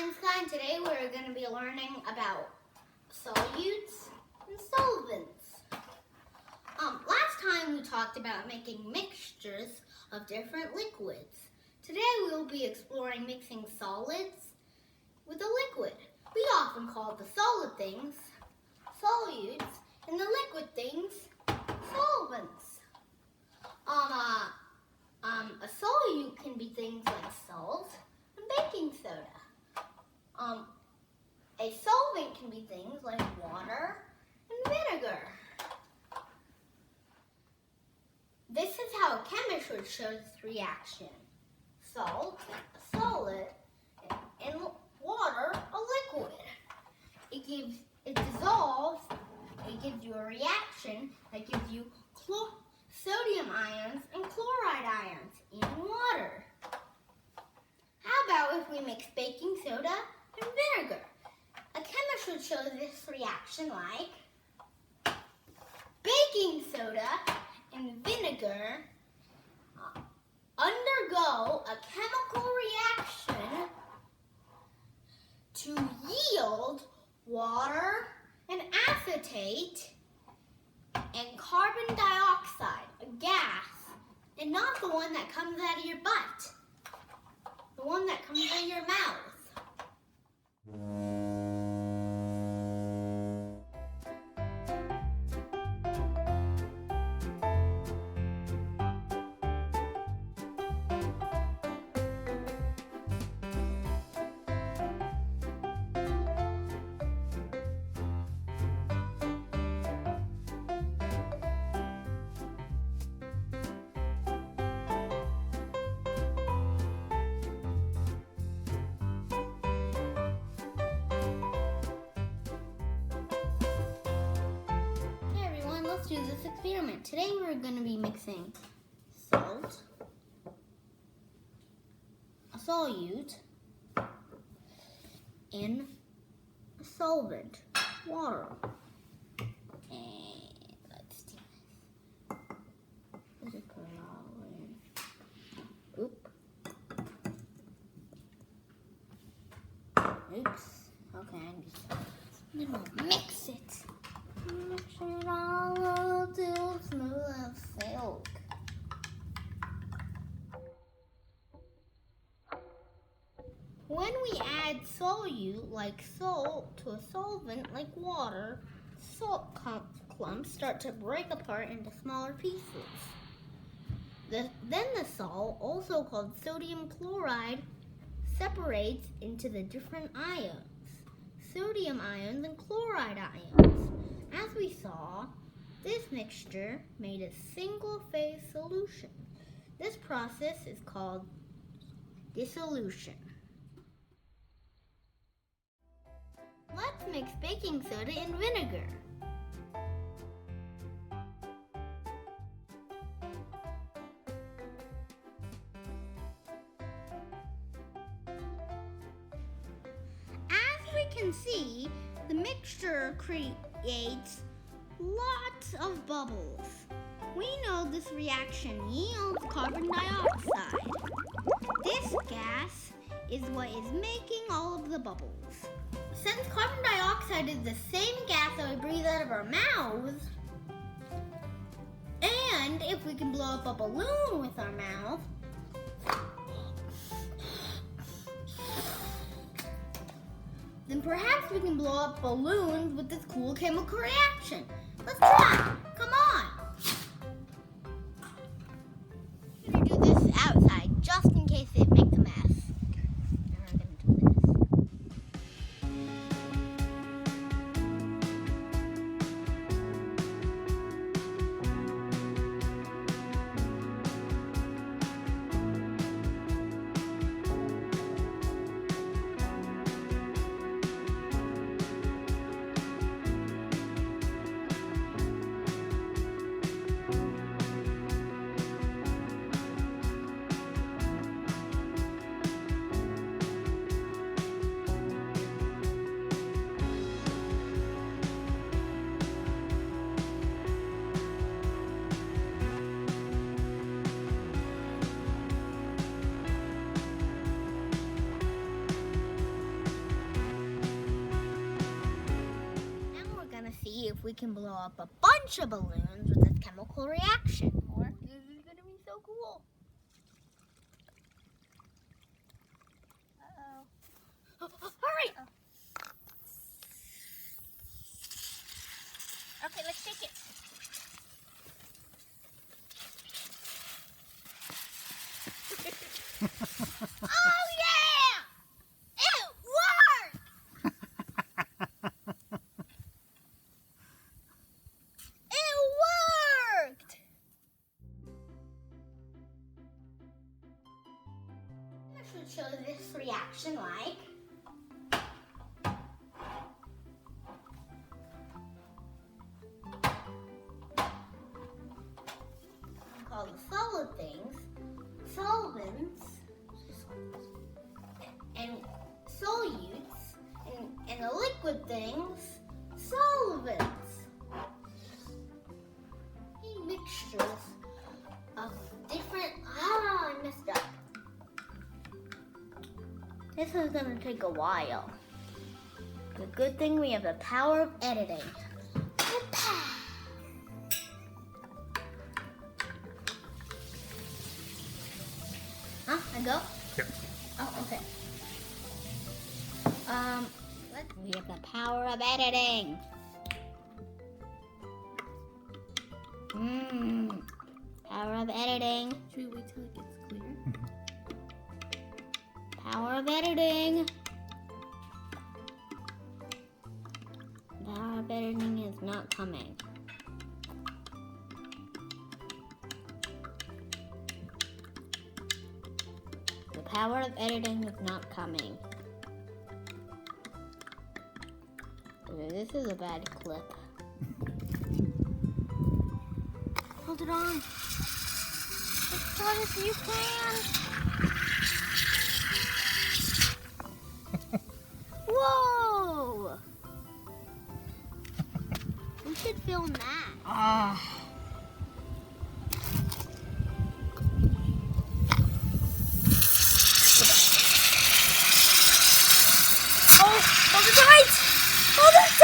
Science Guy, and today we're going to be learning about solutes and solvents. Last time we talked about making mixtures of different liquids. Today we will be exploring mixing solids with a liquid. We often call the solid things solutes and the liquid things solvents. A solute can be things like salt and baking soda. A solvent can be things like water and vinegar. This is how a chemist would show this reaction. Salt, a solid, and water, a liquid. It dissolves, it gives you a reaction that gives you sodium ions and chloride ions in water. How about if we mix baking soda and vinegar? A chemist would show this reaction like baking soda and vinegar undergo a chemical reaction to yield water and acetate and carbon dioxide, a gas, and not the one that comes out of your butt, the one that comes out of your mouth. Let's do this experiment. Today we're going to be mixing salt, a solute, and a solvent, water. And let's do this. Let's just put it all in. Oops. Okay, I'm gonna mix it. Mix it all till smooth as silk. When we add solute like salt to a solvent like water, salt clumps start to break apart into smaller pieces. Then the salt, also called sodium chloride, separates into the different ions, sodium ions and chloride ions. As we saw, this mixture made a single-phase solution. This process is called dissolution. Let's mix baking soda and vinegar. As we can see, the mixture creates lots of bubbles. We know this reaction yields carbon dioxide. This gas is what is making all of the bubbles. Since carbon dioxide is the same gas that we breathe out of our mouths, and if we can blow up a balloon with our mouth, then perhaps we can blow up balloons with this cool chemical reaction. Let's try. Come on. I'm going to do this outside just in case it makes a mess. And I'm going to do this. see if we can blow up a bunch of balloons with this chemical reaction. Or this is going to be so cool. Hurry! Okay, let's take it. Oh yeah! It worked! It worked! I should show this reaction like. Call the solid things solvents and solutes, and the liquid things solvents. Mixtures of different. I messed up. This is gonna take a while. The good thing we have the power of editing. Huh? I go? Yep. Oh, okay. We have the power of editing. Power of editing. Should we wait till it gets clear? Power of editing. Power of editing is not coming. The power of editing is not coming. This is a bad clip. Hold it on. As hard as you can. Whoa! We should film that. Hold it tight! Hold it!